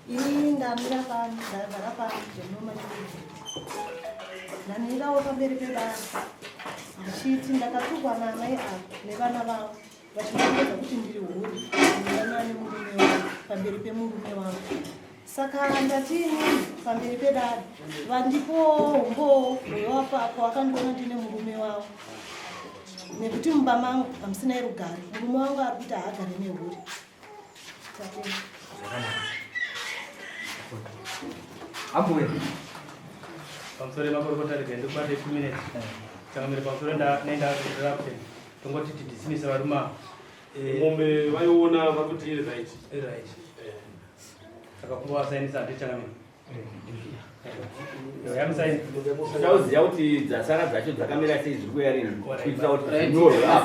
ini ndamira pano ndagara pano zvenomanyika nanira wakamberi pedasa ndichiti ndakatukwa naamai avo nevana vavo vachimaedza kuti ndiri huri ndanani murume wavo pamberi pemurume wavo saka ndatini pamberi pedada vandipo umbo hwewapapo akandiona ndine murume wavo nekuti mumba mangu hamusinai rugare murume wangu ari kuti haagare nehuri ambuye pamusoro makorokota rigende kubate 2 minutes changamire pamusoro nenda rapte tongoti tidismisa varuma mombe vaiona vakuti iri right saka kuva saini sante changamire yamusaini tauziva kuti dzasara dzacho dzakamira sei zviri kuyarina kuitira kuti nyorwa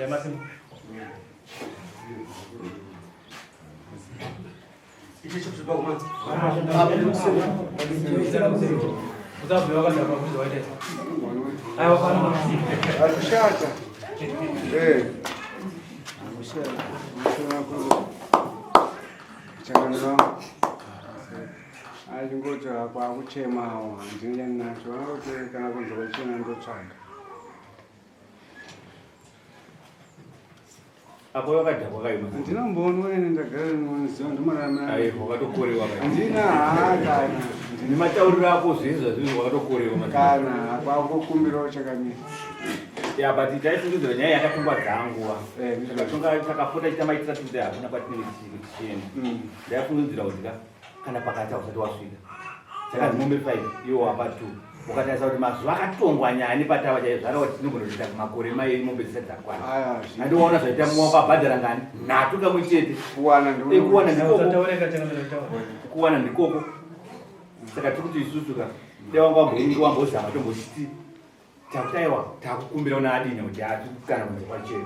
yamasimba achingoti kwakuchemawo handingani nacho vanoti kana kunzwachena ndotsvaga apo wakadha kwakaima ndinomboona ene ndagara ninoziva wakatokorewa handina hakana nematauriro ako zvezva zvinhu wakatokorewa kana kwakukumbirawo chakamira but taifungidzira nyaya yakatungwa dzanguva takapota chitamaitira kuti hakuna kwatinenge tichienda ndaifungidzira kuti kana pakati hausati wasvika saka mombe 5 iwo wapa 2 ukatarisa kuti mazuva akatongwa nyani patava chaizvara kuti tinogonoita makore mai mombe dzisati dzakwana handiwaona zvaita wakabhadhara ngani nhatu kamwe chete kuwana ndikoko saka tiri kuti isusuka wambozama tombochiti takutaiwa takukumbira una adini kuti kana kunze kwacheni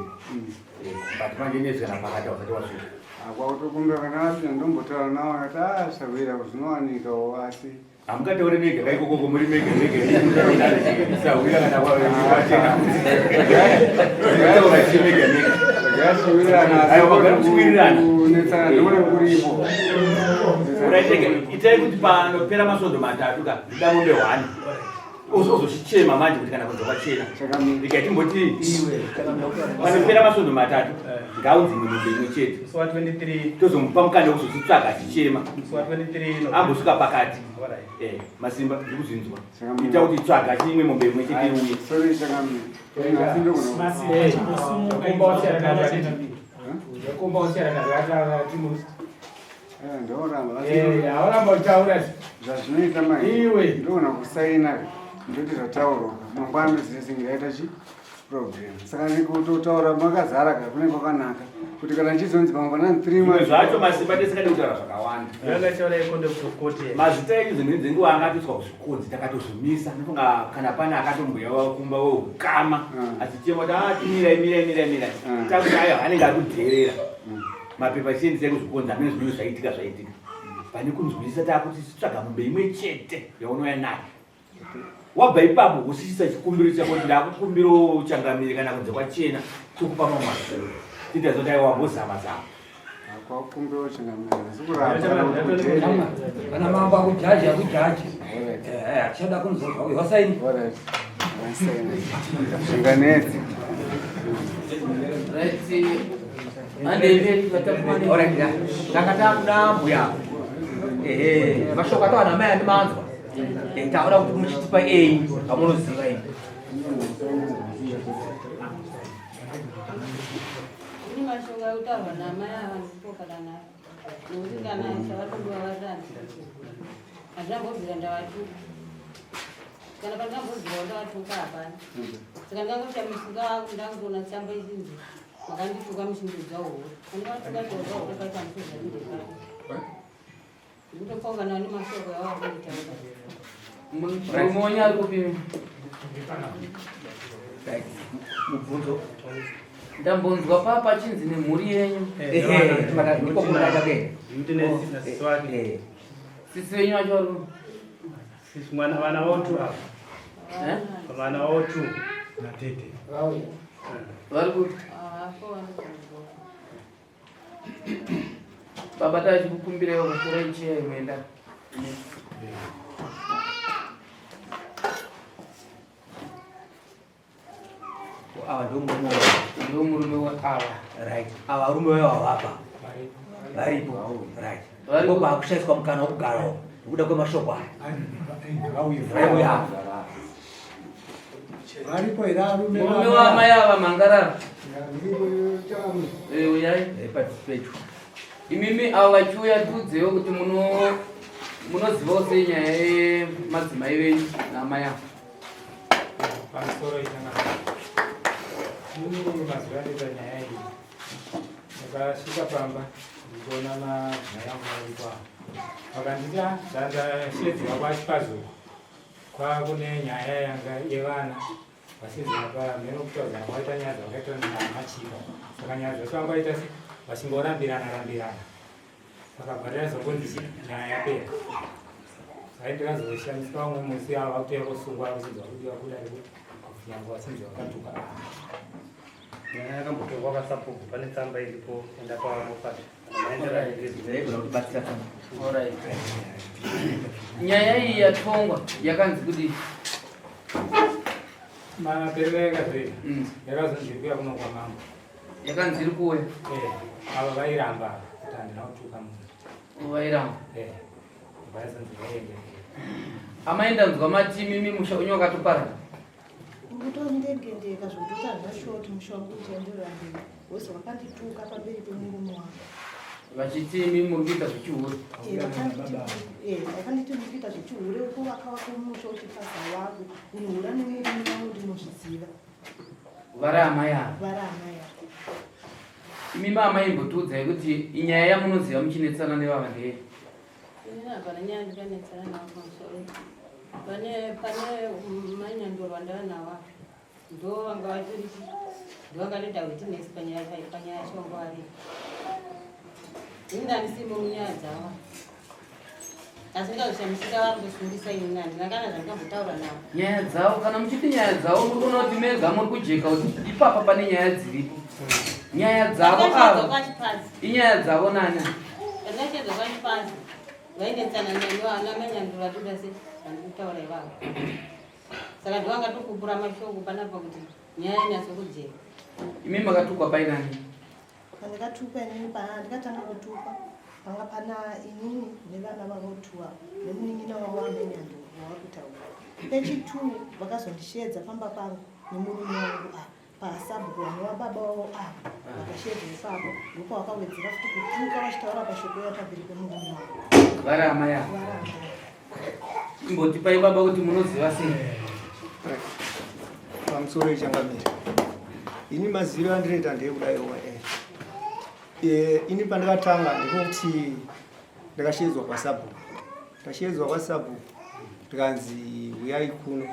but manje nezvana pakati hausati wasvika kwakutokumbira kana adini ndombotaura nawo akati savira zvinowanikawo asi hamukataure mege kaikokoko muri megesauira kana kuripo itai kuti panopera masvondo 3 ka ida mombe 1 uzochichema manje kuti kana kunze kwachena ikatimboti panopera masvondo 3 ngaunzi mombe imwe chete tozomupa mukanda wekuzochitsvaga achichema ambosvika pakati masimba ndikuzinzwa ita kuti tsvaga chimwe mombe imwe chete iuye zvazvinoita mai ndoona kusaina ndoti zvataurwa mangwana zisingaita chiproblem saka nekutotaura makazara kakune kwakanaka kuti kana chizonzi mangwanani 3 zvacho masimba tisingadi kutaura zvakawanda mazita edu dzimweni dzenguva angatoiswa kuzvikonzi takatozvimisa nofunga kana pane akatombuya wakumba weukama achichema kuti timirai takuti ayo anenge akudherera mapepa chiendisai kuzvikonzi amene zvinoo zvaitika pane kunzwisisa takuti sitsvaga mombe imwe chete yaunouya nayo wabva ipapo usichisa chikumbiro chako kuti ndakukumbiro changamiri kana kunze kwachena tokupa mamazvo titazoti aiwa wambozama-zama kwakukumbiro changamiri kana mambo akujaji achada kunzorwa wasaini zvinganetsi ndakatakuda mbuya mashoko atawana mai andimanzwa takuda kuti muchitipa amunoziva ini mashonga utaurwa namai avandipokana nayo nokuti kana chavatondiwa vatani handinambobvira ndavatuka kana pandambobvira ndavatuka hapana saka ndangoita musinga wangu ndangotoona tsamba izinzi makandituka mushindudza uhuru andivatuka tozauro paita musozvanindekao nditopongana nemashoko yavakuitaura mumonya ari kupima mubvunzo ndambonzwa papa chinzi nemhuri yenyu ndiko kunadakeenda sisi venyu vacho vari vana votu vana votu vari kuti Baba tachi kukumbira yo kutora ichiya imwenda. Awa ndo murume wa awa. Right. Awa rume wa hapa. Varipo. Right. Varipo ba kushaiswa mkana ukugaro. Ukuda kwa mashoko haya. Varipo ya. Varipo ira rume wa maya wa mangara. Uyai. Petu. Imimi awachuya tudzeyo kuti munozivawo sei nyaya yemadzimai venyu namaya. Pamusoro ichana. Ini mazuva ndita nyaya iyi. Ndakasvika pamba ndikuona madzimai angu varikwa. Vakandita ndandashedziwa pachipazuru. Kwakune nyaya yanga yevana. Vasiziva pamheno kutaura kwaita nyaya dzavakaitwa namachiva. Saka nyaya dzakanga vaita vachingorambirana. Saka bharira zokundishi nyaya yapera. Saka ndikazoshandiswa umwe musi ava vakutouya kusungwa vachibva kudiwa kuda nyange vasinzi vakatuka. Nyaya yakambotorwa kasapuku pane tsamba iripo enda pavamofata. Nyaya iyi yatongwa yakanzi kuti Maperera yakazvira. Yakazonzi kuya kuno kwamambo. yakanzi iri kuwe. Ava vairamba kuti handina kutuka munhu. Vairamba. Vaizonzi vaende. Amaenda nzwa mati mimi musha wenyu wakatopara. Ngutori ndege ndeka zvokuti zvashoti musha wangu uchenderera mberi. Wese wakandituka pamberi pemurume wangu. Vachiti mimi murikuita zvichihure. Vakanditi murikuita zvichihure uko vakavaka musha uchipasa wako. Unohura nemurume wangu ndinozviziva. Vari amai ava. Vari amai ava. Imimi amai imbotiudzai kuti inyaya yamunoziva muchinetsana nevava ndeye. Ini hapana nyaya ndikanetsana navo pamusoro. Pane manyandoro vandava navo ndo vanga vatorisi ndo vanganeta witness panyaya yacho vanga vari. Ini ndandisimo munyaya dzavo. Asi ndikazoshandisika vakundosungisa ini nani ndakana zvandikambotaura navo. Nyaya dzavo kana muchiti nyaya dzavo murikuona kuti mega muri kujeka kuti ipapa pane nyaya dziripo. Nyaya dzavo ava inyaya dzavo nani. Ndakachedzwa kwachipazi vainetsana nani manyandoro vatoda sei vandikutaura ivavo. Saka ndovangatokupura mashoko panapa kuti nyaya inyatsokujeka. Imi makatukwa painani. Pandikatuka inini ndikatanga kutuka panga pana inini nevana vavotuwa nemunin'ina wavo wamenyandoro wavakutaura. Pechi2 vakazondishedza pamba pangu nemurume wangu apa pasabhuku vanova baba vavo apa vakashedza ipapo ndipo vakawedzera futi kutuka vachitaura pashoko ya pamberi pemurume wangu. Vari amai ava. Vari amai. Imbotipai baba kuti munoziva sei. Pamusoro ichangamira. Ini maziro andireita ndeyekudaiwa ini pandakatanga ndikuti ndakashedzwa pasabhuku. Ndashedzwa pasabhuku tikanzi uyai kuno.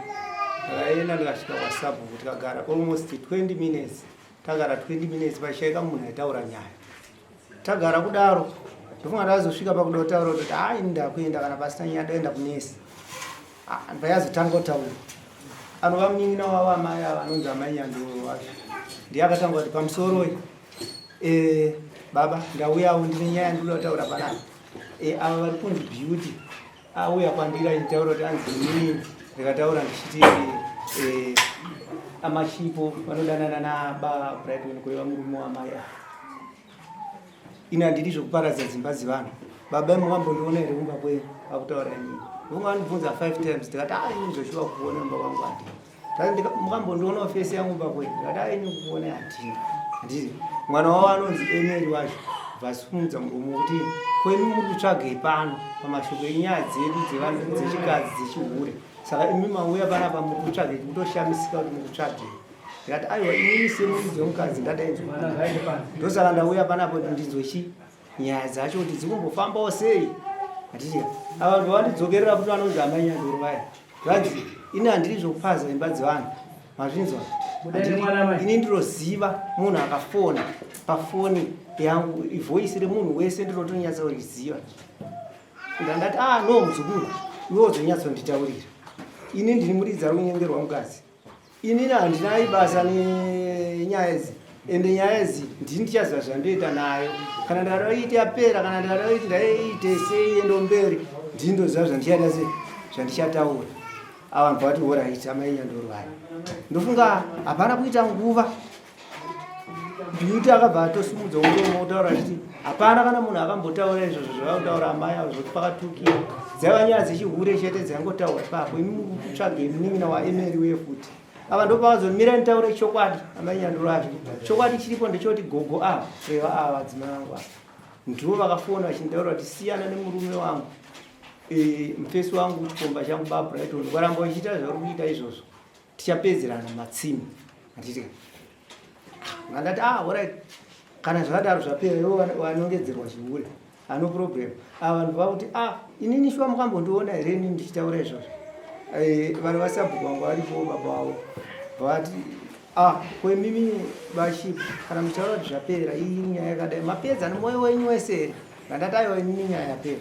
Ndakaenda ndikasvika pasabhuku tikagara almost 20 minutes. Tagara 20 minutes pashaika munhu aitaura nyaya. Tagara kudaro ndofunga ndazosvika pakuda kutaura kuti hai ndakuenda kana pasina nyaya ndaenda kunesi. Ndayazotanga kutaura. Anova munin'ina wavo amai ava anonzi amai nyandoro wacho. Ndiye akatanga kuti pamusoro baba ndauyawo ndine nyaya ndinoda kutaura panapa. Ava vari kundibhiuti auya kwandiri achitaura kuti anzi inini ndikataura ndichiti amachipo vanodanana nababa Brighton kureva murume wamai ava. Ini handidi zvokuparadza dzimba dzevanhu. Baba mukambondiona here kumba kwenyu akutaura inini. Mungandibvunza 5 times ndikati ini ndoshuwa kuona mumba kwangu handina. Mukambondiona fesi yangu kumba kwenyu ndikati ini kuona handina. Handiti mwana wavo anonzi Emeri wacho vasimudza muromo kuti kwenu muri kutsvagei pano pamashoko enyaya dzedu dzevanhu dzechikadzi dzechihure. Saka imi mauya panapa muri kutsvagei kutoshamisika kuti muri kutsvagei. Ndikati aiwa inini semuridzi wemukadzi ndadainzwa. Ndosaka ndauya panapa kuti ndinzwe nyaya dzacho kuti dzikumbofambawo sei. Handiti ava vanhu vandidzokerera kuti vanonzi amai nyandoro vaya. Zvanzi ini handiri zvokupaza imba dzevanhu. Mazvinzwa? Ini ndinoziva munhu akafona pafoni yangu ivoisi remunhu wese ndinotonyatsauriziva. Ndandati no muzukuru iwe uzonyatsonditaurira. Ini ndiri muridzi ari kunyengerwa mukadzi. Inini handinai basa nenyaya idzi. ende nyaya idzi ndini ndichaziva zvandoita nayo. Kana ndakaita yapera kana ndakaita ndaiite sei endo mberi ndindoziva zvandichaita sei zvandichataura. Avanhu vati alright amai Nyandorwai. Ndofunga hapana kuita nguva Beauty akabva atosimudza muromo kutaura achiti hapana kana munhu akambotaura izvozvo zvavakutaura amai avo zvokuti pakatukira. Dzaiva nyaya dzechihure chete dzaingotaura ipapo. Imi mukutsvage munin'ina waEmeri uye futi. Ava ndopavazomira nitaure chokwadi amai Nyandorwai. Chokwadi chiripo ndechoti gogo ava reva ava dzimai vangu ava ndivo vakafona vachindaura kuti siyana nemurume wangu mufesi wangu chikomba changu baba Brighton waramba uchiita zvauri kuita izvozvo tichapedzerana matsime. Handiti ngandati alright kana zvakadaro zvapera ivo vanongedzerwa chihure hano problem. Ava vanhu vakuti inini shuwa mukambondiona here inini ndichitaura izvozvo. Vanhu vasabhuku vangu varipo baba wavo vati kwemimi vashipu kana muchitaura kuti zvapera iyi nyaya yakadai mapedza nemwoyo wenyu wese here. Ngandati aiwa inini nyaya yapera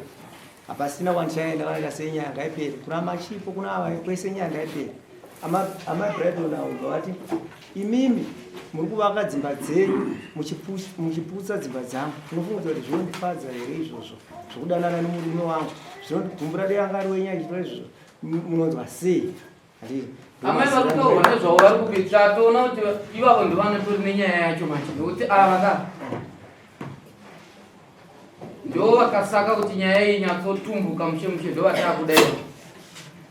hapasina kwandichaenda kana sei nyaya ngaipere. Kuna machipo kuna ava kwese nyaya ngaipere. Ama Brighton avo vati imimi muri kuvaka dzimba dzenyu muchiputsa dzimba dzangu. Ndinofunga kuti zvinondifadza here izvozvo zvokudanana nemurume wangu zvinondigumbura dei anga ari wenyaya ichitora izvozvo munonzwa sei. Amai varikutaurwa nezvavo vari kupitra toona kuti ivavo ndovanotori nenyaya yacho macho nokuti ava ndo vakasaka kuti nyaya iyi nyatsotumbuka mushe ndo vatakudai.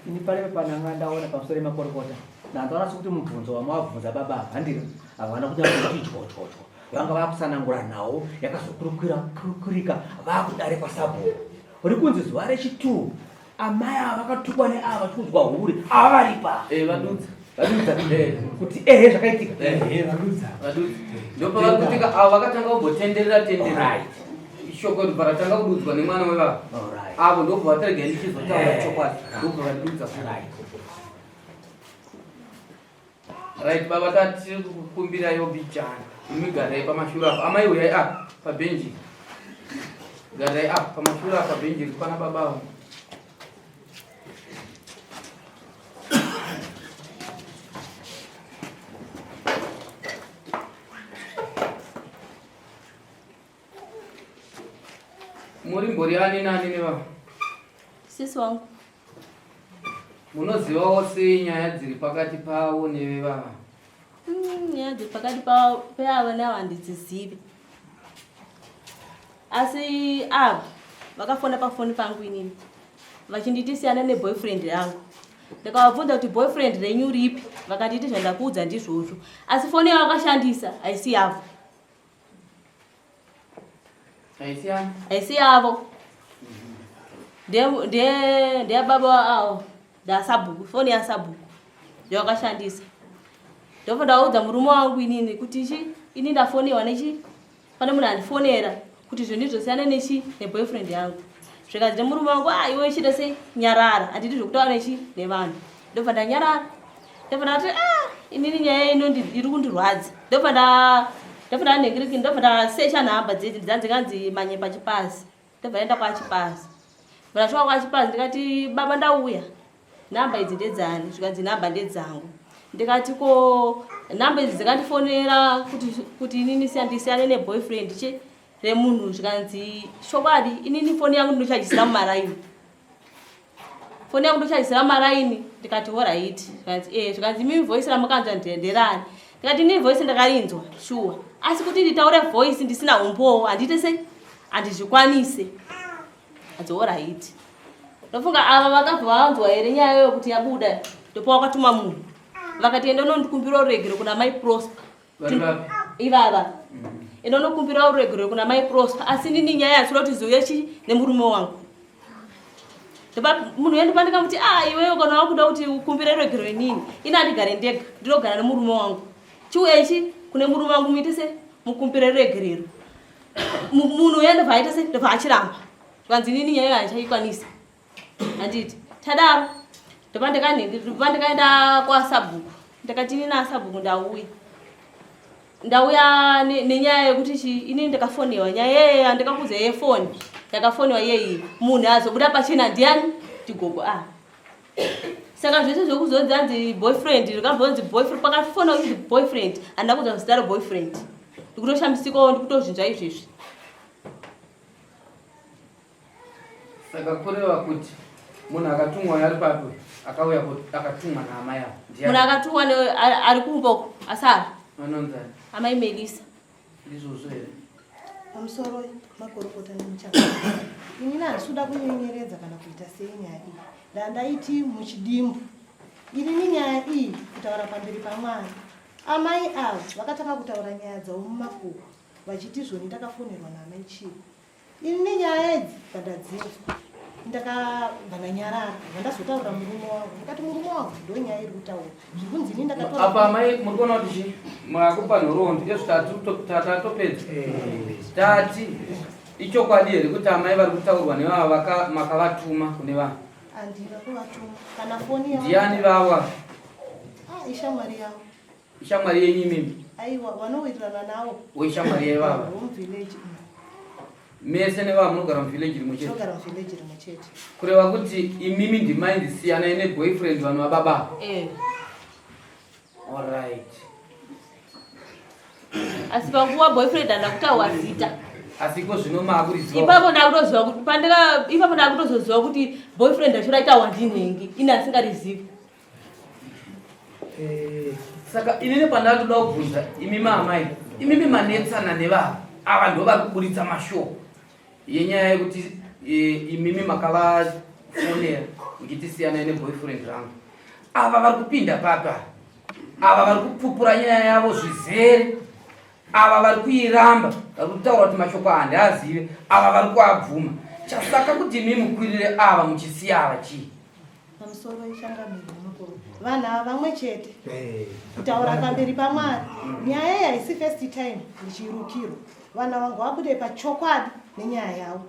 Ini pane pananga ndaona pamusoro makorokota ndandaona sokuti mubvunzo wamavabvunza baba handira havana kuti chochocho vanga vakusanangura nawo yakazokurika vakudare pasabhuku uri kunzi zuva rechi2 amai ava vakatukwa neava tikunzwa hure ava varipa vadudza kuti zvakaitika vadudza ndopavakutika avo vakatanga kumbotenderera shoko ribva ratanga kududzwa nemwana wevava avo ndobva vatarega ndichizotaura chokwadi ndobva vadudza right baba tati kukumbirayo bichana imi garai pamashure apa amai uyai pabhenji garai apa pamashure apa bhenji rikwana baba muri mbori ani nani neva sisi wangu munozivawo sei nyaya dziri pakati pavo nevevava? Nyaya dziri pakati peavo neavo handidzizivi, asi avo vakafona pafoni pangu inini vachinditi siyana neboyfriend yangu. Ndikavabvunza kuti boyfriend renyu ripi, vakanditi zvandakuudza ndizvozvo, asi foni yavakashandisa haisi yavo. Haisi yavo. Ndiye baba avo ndasabhuku, foni yasabhuku ndiyo vakashandisa. Ndobva ndaudza murume wangu inini kuti ini ndafoniwa nechi, pane munhu andifonera kuti zvinhu zvosiyana neboyfriend yangu. Zvikati nemurume wangu iwe chida sei nyarara, handiti zvokutaura nevanhu. Ndobva ndanyarara. Ndobva ndati inini nyaya ino iri kundirwadza. Ndobva ndanhengiriki, ndobva ndasecha nhamba dzanzi manye pachipazi. Ndobva ndaenda kwachipazi. Ndasvika kwachipazi ndikati baba ndauya, nhamba idzi ndedzani? Zvikanzi nhamba ndedzangu. Ndikati ko nhamba idzi dzikandifonera kuti inini siyane neboyfriend remunhu. Zvikanzi shokwadi inini foni yangu ndinochajisira mumaraini. Foni yangu ndinochajisira mumaraini. Ndikati alright. Zvikanzi mimi voice ramukanzwa ndienderani. Ndikati inini voice ndakarinzwa sure, asi kuti nditaure voice ndisina umbowo handite sei handizvikwanise. Ati alright. Ndofunga ava vakabva vanzwa here nyaya yokuti yabuda, ndopa wakatuma munhu vakati enda unondikumbira uregero kuna mai Prosper. Ivava enda unokumbira uregero kuna mai Prosper, asi nini nyaya yasura kuti zouya nemurume wangu. Ndopa munhu yendipa ndikamuti iwewe kana wakuda kuti ukumbire uregero inini, ina handigare ndega, ndinogara nemurume wangu. Chiuya kune murume wangu muite sei mukumbire uregerero. Munhu yendobva aita sei, ndobva achiramba. Zvikanzi nini nyaya handichaikwanisa. Handiti tadaro ndopa ndikaenda kwasabhuku. Ndikati inini asabhuku ndauya nenyaya yekuti inini ndikafoniwa. Nyaya yeye handikakuudza yefoni, ndakafoniwa yeye munhu azobuda pachina ndiani? Tigogo saka zvese zvokuzonzi anzi boyfriend, ndikambonzi boyfriend, pakafoniwa kuti boyfriend, handina kuudza zita reboyfriend. ndikutoshambisikawo ndikutozvinja izvezvi. Saka kureva kuti munhu akatumwa ari papo akauya akatumwa naamai avo. Munhu akatumwa ari kumba asara. Anonzi amai Melisa. Ndizvozvo here? Pamusoro makorokota nemuchaka. Inini handisuda kunyenyeredza kana kuita sei nyaya iyi. Ndandaiti muchidimbu. Inini nyaya iyi kutaura pamberi paMwari. Amai avo vakatanga kutaura nyaya dzavo mumakuhwa vachiti zvoni ndakafonerwa naamai Chivo. Inini nyaya idzi pandadzinzwa ndakabva ndanyarara ndandazotaurira murume wangu ndakati murume wangu ndo nyaya iri kutaura zvikunzi ini ndakatora apa amai muri kuona kuti mwakupa nhoroondo ezvitatopedza tati ichokwadi here kuti amai vari kutaurwa nevava makavatuma kune vanhu? Handina kuvatuma kana foni yavo. Ndiani vava? Ishamwari yavo. Ishamwari yenyu imimi? Aiwa vanowirirana navo. Ishamwari yevava? Vomuvillage. Mese nevava munogara muvillage rimwe chete? Tinogara muvillage rimwe chete. Kureva kuti imimi ndimai ndisiyana ine boyfriend vanhu vababa? Alright. Asi panguva boyfriend andakutaura zita. Asiko zvino maakuriziva. Ipapo ndakutoziva kuti ipapo ndakutozoziva kuti boyfriend acho raitawa ndinhengi ini asingarizivi. Saka inini pandatoda kubvunza imimi amai, imimi manetsana nevava ava ndo vari kuburitsa mashoko yenyaya yekuti imimi makavafonera muchitisiyana neboyfriend rangu. Ava vari kupinda papa, ava vari kupupura nyaya yavo zvizere, ava vari kuiramba, vari kutaura kuti mashoko handiazive, ava vari kuabvuma. Chasaka kuti imi mukwirire ava muchisiya ava chii? Pamusoro ishangamiro makuru. Vanhu ava vamwe chete. Kutaura pamberi paMwari. Nyaya iyi haisi first time ndichirukiro. Vanhu vangu vabude pachokwadi nenyaya yavo.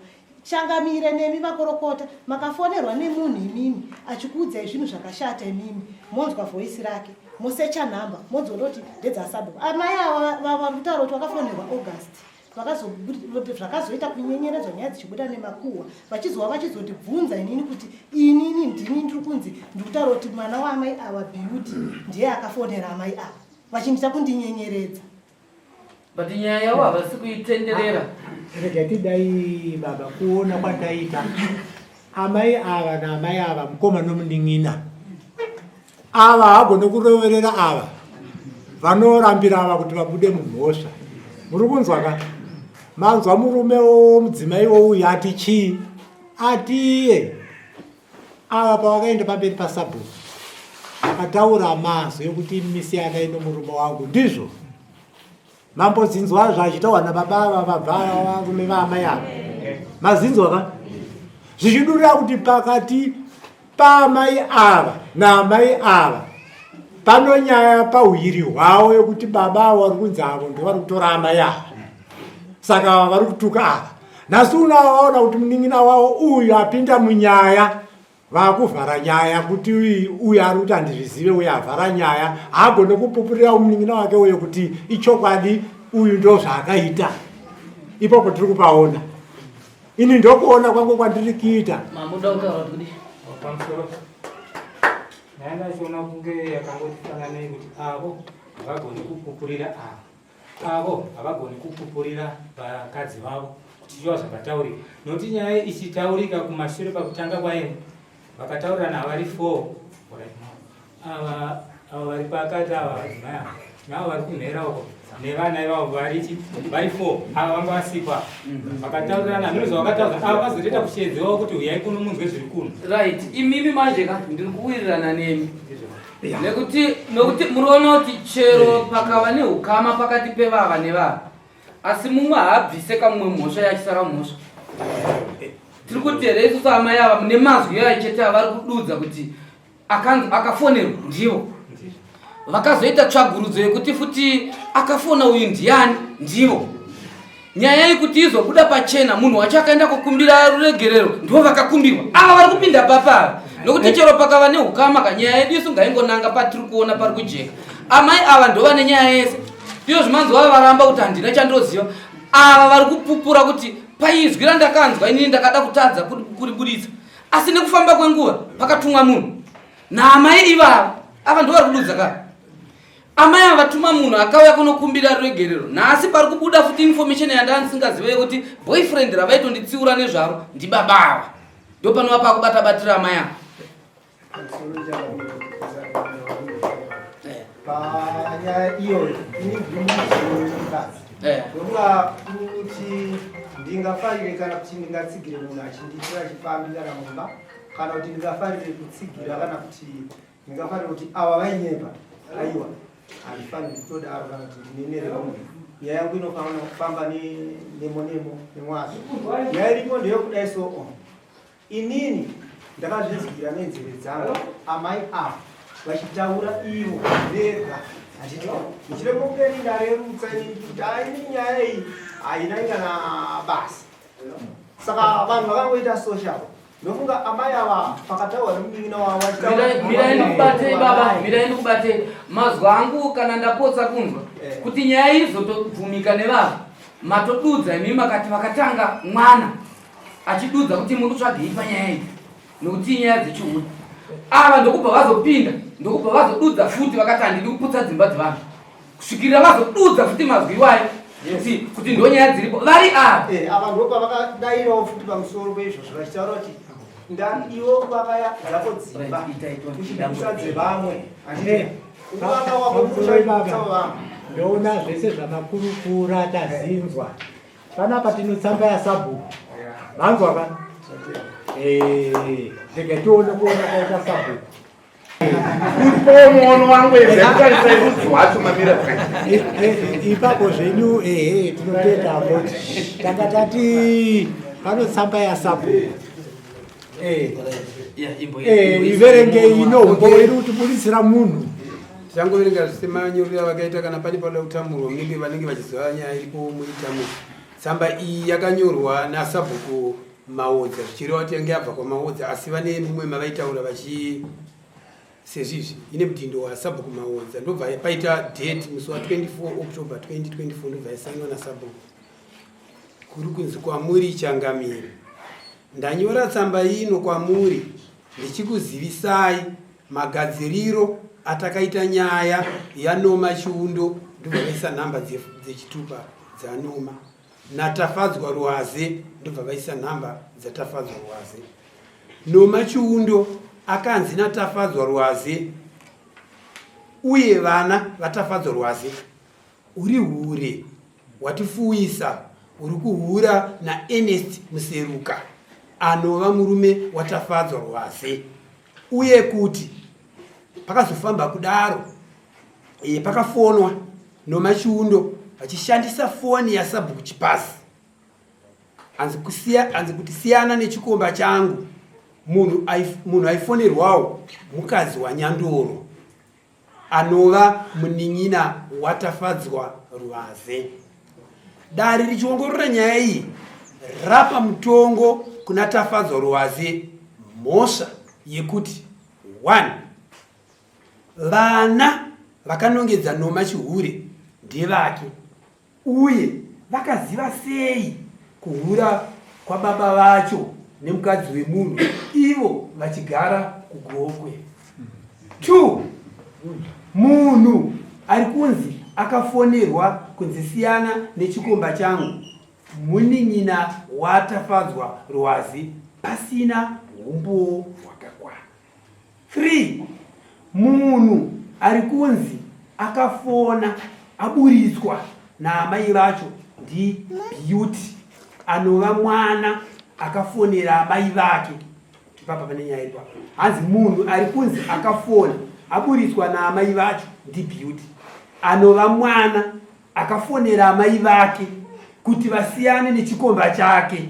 Shangamire nemi vakorokota makafonerwa nemunhu imimi achikuudzai zvinhu zvakashata imimi. Monzwa voice rake, mosecha nhamba, monzodoti ndedzasabo. Amai ava vari kutaura kuti vakafonerwa August. Zvakazoita kunyenyeredzwa nyaya dzichibuda nemakuhwa vachizova vachizondibvunza inini kuti inini ndini ndiri kunzi ndiri kutaura kuti mwana waamai ava Beauty ndiye akafonera amai ava vachindita kundinyenyeredza. But nyaya yavo havasi kuitenderera. Rega tidai baba kuona kwandaita amai ava naamai ava mukoma nomunin'ina ava hagone kuroverera ava vanorambira ava kuti vabude mumhosva. Muri kunzwa ka? Manzwa murume womudzimai wouyu ati chii? Atiye ava pavakaenda pamberi pasabhuku akataura mazwi ekuti misiyana ino murume wangu ndizvo mambodzinzwazvo achitaurwa nababa ava vabva varume vaamai ava mazinzwa ka? Zvichidurira kuti pakati paamai ava naamai ava pano nyaya pauhiri hwavo yekuti baba avo vari kunzi avo ndo vari kutora amai ava saka ava vari kutuka ava. Nhasi unavaona kuti munin'ina wavo uyu apinda munyaya vakuvhara nyaya kuti uyu ari kuti handizvizive uyu avhara nyaya haagone kupupurira munin'ina wake uyo kuti ichokwadi uyu ndo zvaakaita. Ipopo tiri kupaona ini ndokuona kwangu kwandiri kuita. Mamuda kutaura kuti pamusoro ndachiona kunge yakangotifananei kuti avo havagoni kupupurira avo havagoni kupupurira vakadzi vavo kuti zviva zvakataurika nokuti nyaya ichitaurika kumashure pakutanga kwayo vakataurirana havari 4 ava vari pakati ava vadzimai ava navo vari kumhera uko nevana ivavo vari 4 ava vanga vasikwa vakataurirana zvinhu zvavakataura ava vazotoita kushedzewa kuti uyai kuno munzwe zviri kuno. Right, imimi manje ka ndiri kuwirirana nemi nekuti muriona kuti chero pakava neukama pakati pevava nevava asi mumwe haabvise kamwe mhosva yachisara mhosva. Tiri kutera isusu amai ava mune mazwi yayo chete avari kududza kuti akafonerwa ndivo vakazoita tsvagurudzo yekuti futi akafona uyu ndiani ndivo. Nyaya yekuti izobuda pachena munhu wacho akaenda kukumbira ruregerero ndivo vakakumbirwa ava vari kupinda papava nokuti chero pakava neukama kanyaya yedu isu ngaingonanga patiri kuona pari kujeka. Amai ava ndova nenyaya yese ndiyo zvimanzi vava varamba kuti handina chandoziva. Ava vari kupupura kuti paizwi randakanzwa inini ndakada kutadza kuribuditsa asi nekufamba kwenguva pakatumwa munhu naamai ivava ava ndo vari kududza ka amai avatuma munhu akauya kunokumbira ruregerero. Nhasi pari kubuda futi information yandandisingazive kuti boyfriend ravaitonditsiura nezvaro ndibaba ava. Ndo panova pakubata-batira amai ava. Panyaya iyoyo ini ndimuzikazi ndokuva kuti ndingafarire kana kuti ndingatsigire munhu achinditira chipambi kana mumba, kana kuti ndingafarire kutsigira kana kuti ndingafarire kuti ava vainyepa aiwa handifaniri kutodaro kana kuti ndinenerera munhu. Nyaya yangu inofanira kufamba nemo nemwazvo. Nyaya iripo ndeyokudai so inini ndakazvizigira nenzeve dzangu amai ava vachitaura ivo vega achiti ndichirepokeri ndarerutsa kuti aini nyaya iyi haina kana basa. Saka vanhu vakangoita social ndofunga amai ava pakataura nemunin'ina wavo Mira ndikubate mazwa angu kana ndapotsa kunzwa kuti nyaya izotobvumika nevava matodudza imi makati vakatanga mwana achidudza kuti muri kutsvagei panyaya iyi nokuti nyaya dzechiuta ava ndokubva vazopinda ndokubva vazodudza futi vakati handidi kuputsa dzimba dzevanhu kusvikirira vazodudza futi mazwi iwayo kuti ndo nyaya dziripo vari ava ndopa vakadairawo futi pamusoro peizvozvo vachitaura kuti ndani iwo vakaya dzako dzimba kuchidisa dzevamwe uvanga wakokuaa ndoona zvese zvamakurukura tazinzwa panapa tinotsamba yasabhuku vanzwa ka ndege tione kuona kaita sabhuku muono wangu ezekutarisa mamira ipapo zvenyu tinopeta moti tanga tati panotsamba yasabhuku iverengei inohombo iri kutiburisira munhu changoverenga semanyorera vakaita kana pane pada kutamurwa unenge vanenge vachiziva nyaya iripo muitamuro. Tsamba iyi yakanyorwa nasabhuku Maodza zvichireva kuti yange yabva kwaMaodza asi vane mumwe mavaitaura vachi sezvizvi ine mutindo wasabhuku Maodza ndobva paita date musi wa24 October 2024 ndobva yasainwa nasabhuku kuri kunzi kwamuri Changamire. Ndanyora tsamba ino kwamuri ndichikuzivisai magadziriro atakaita nyaya yaNoma Chiundo ndobva vaisa nhamba dzechitupa dzaNoma naTafadzwa Rwaze ndobva vaisa nhamba dzaTafadzwa Rwaze. Noma Chiundo akanzi naTafadzwa Rwaze uye vana vaTafadzwa Rwaze uri hure watifuwisa uri kuhura naErnest Museruka anova murume waTafadzwa Rwaze uye kuti pakazofamba kudaro pakafonwa Noma Chiundo vachishandisa foni yaSabhuku Chipasi anzi kuti siyana nechikomba changu munhu aifonerwawo mukazi waNyandoro anova munin'ina waTafadzwa Rwaze. Dari richiongorora nyaya iyi rapa mutongo kuna Tafadzwa Rwaze mhosva yekuti 1 vana vakanongedza Noma Chihure ndevake uye vakaziva sei kuhura kwababa vacho nemukadzi wemunhu ivo vachigara kuGokwe. 2 munhu ari kunzi akafonerwa kunzi siyana nechikomba changu munin'ina waTafadzwa Rwaze pasina umbo hwakakwana. 3 munhu ari kunzi akafona aburitswa naamai vacho ndiBeauty anova mwana akafonera amai vake. Papa pane nyaya iripo hanzi munhu ari kunzi akafona aburitswa naamai vacho ndiBeauty anova mwana akafonera amai vake kuti vasiyane nechikomba chake,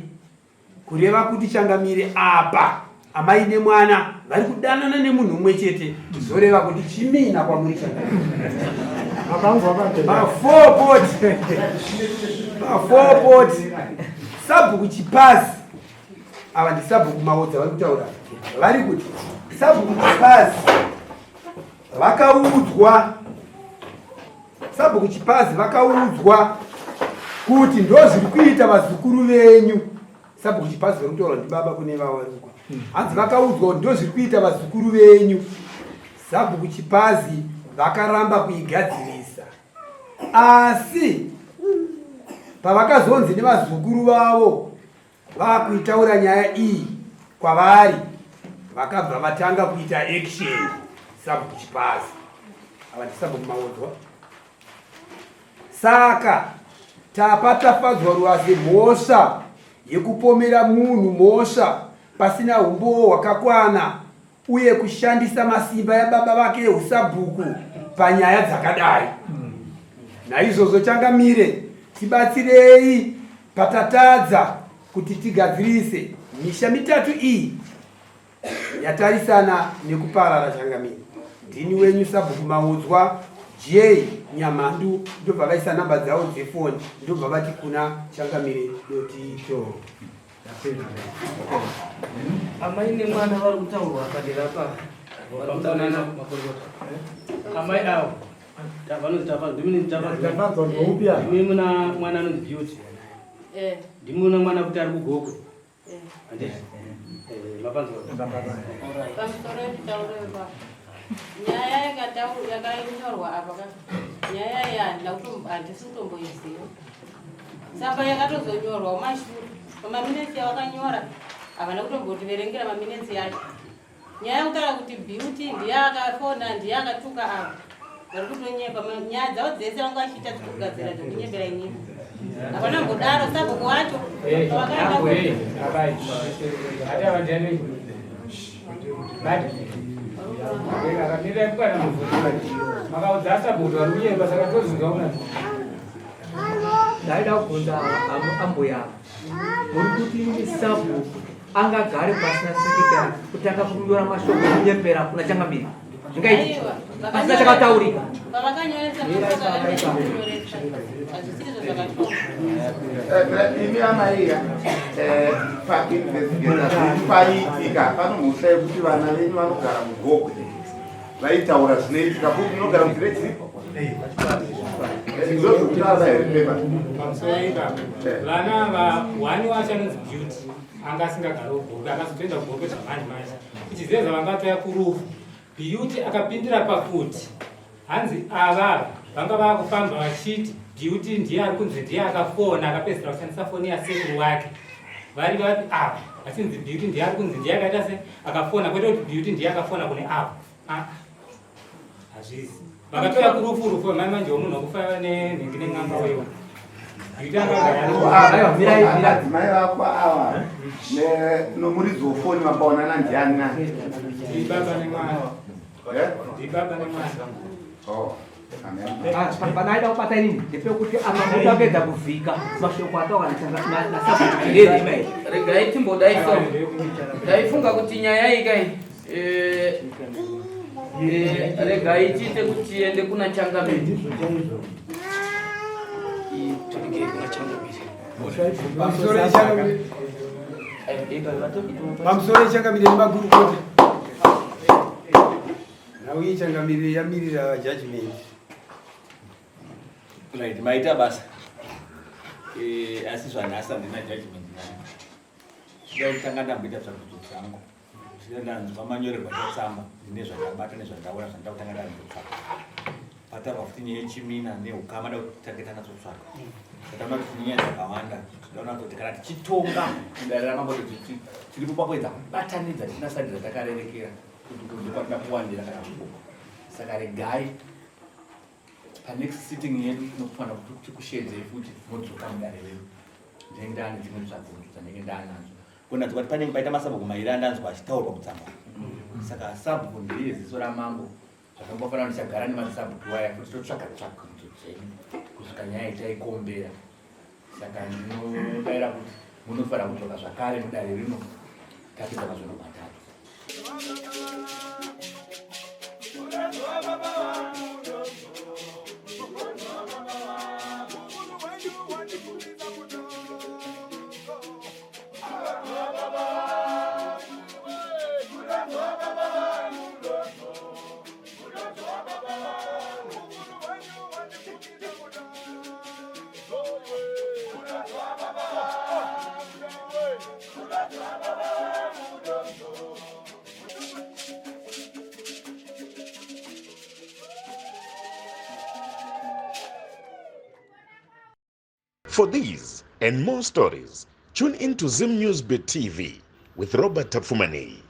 kureva kuti Changamire apa amai nemwana vari kudanana nemunhu umwe chete, zoreva kuti chimina kwamuri Changamire. Mafopoti Sabhuku Chipasi ava ndiSabhuku Maodza vari kutaura vari kuti Sabhuku Chipasi Sabhuku Chipasi vakaudzwa kuti ndozviri kuita vazukuru venyu. Sabhuku Chipasi vari kutaura ndibaba kune vavo vari uko hanzi vakaudzwa kuti ndozviri kuita vazukuru venyu. Sabhuku Chipasi vakaramba kuigadzirisa, asi pavakazonzi nevazukuru vavo vakuitaura nyaya iyi kwavari, vakabva vatanga kuita action sabhuku Chipaza, ava ndisabhuku Maodzwa. Saka tapatafadzwa ruwase mhosva yekupomera munhu mhosva pasina umbowo hwakakwana uye kushandisa masimba yababa vake eusabhuku panyaya dzakadai. Naizvozvo Changamire, tibatsirei patatadza kuti tigadzirise misha mitatu iyi yatarisana nekuparara. Changamire, ndini wenyu Sabhuku Maodzwa J Nyamandu, ndobva vaisa namba dzavo dzefoni, ndobva vati kuna Changamire.ito. Amai nemwana vari kutaurwa padera pa Pamutsanana makorokota. Amai avo vanozitapa ndimi muna mwana anonzi Beauty. Ndimi muna mwana kuti ari kugokwe. Handizvo? Mapanzwa. Pamusoro yekutaurwa nyaya yakanyorwa apa nyaya handisi kutomboiziva. Samba yakatozonyorwa mumashure pamaminitsi yavakanyora havana kutombotiverengera maminitsi yacho. Nyaya yekutaura kuti Beauty ndiye akafona, ndiye akatuka ava vari kutonyepa nyaya dzavo dzese vanga vachiita dzekugadzira dzekunyepera inyika. Havana ngodaro sabhuku wacho ndaida kubvunza ambuya muri kuti sabhuku angagare pasina sekretari kutanga kunyora mashoko ekunyepera kuna Changamire zvingaiti pasina chakataurika. Imi amaiya paitika pano mhosva yekuti vana venyu vanogara mugogwe vaitaura zvinoitika kuti munogara muzire chiripo izvozvokutaura here pepa vana wani wacho anonzi Beauty anga asingagara ugogwe akazotoenda kugogwe zvamanje manje kuchiziva zvavangatoya kurufu. Beauty akapindira pakuti hanzi avava vanga vakufamba vachiti Beauty ndiye ari kunzi ndiye akafona akapedzisira kushandisa foni yasekuru wake. Vari vati ava vachinzi Beauty ndiye ari kunzi ndiye akaita se akafona, kwete kuti Beauty ndiye akafona kune ava. Hazvisi vakatoya kurufu mai manje womunhu wekufa nenhingi nen'anga wewa. Madzimai vako ava nomuridzi wefoni vambaonana ndiani nani? Ndibaba nemwana. Ndibaba nemwana. Panaida kubata inini ndepekuti amamuti apedza kuvhika mashoko ataura nasabhuku ndezvimai. Regai timbodai so ndaifunga kuti nyaya ikai regai tiite kuti tiende kuna Changamire. Pamusoro Changamire nemagurukote nauyi Changamire yamirira judgment. Right, maita basa asi zvanhasi handina judgment nani. Zvida kutanga ndamboita tsvakudzo dzangu, zvida ndanzwa manyorerwa etsamba nezvandabata nezvandaona zvandida kutanga ndandotsvaka. Patarwa futi nyaya yechimina neukama da kutange tanatsotsvaka. Takaona kuti nyaya dzakawanda ndaona kuti kana tichitonga kudare ramamboti tiri kupakwedza kubatanidza tinasadira takarerekera kuti kwatida kuwandira kana kuboka. Saka regai panext sitting yedu tinofanira kuti tikushedzei futi modzoka mudare redu. Ndinenge ndaane dzimwe tsvagudzo dzanenge ndaanadzo kunatso kuti panenge paita masabhuku mairi andanzwa achitaurwa kutsamba. Saka sabhuku ndiri ziso ramambo zvakambofanira kuti chagara nemasabhuku waya kuti totsvaka tsvagudzo dzedu kusvika nyaya itaikombera. Saka ndinobayira kuti munofanira kudzoka zvakare mudare rino tapedza mazvono matatu. For these and more stories, tune in to Zim News Beat TV with Robert Tafumani.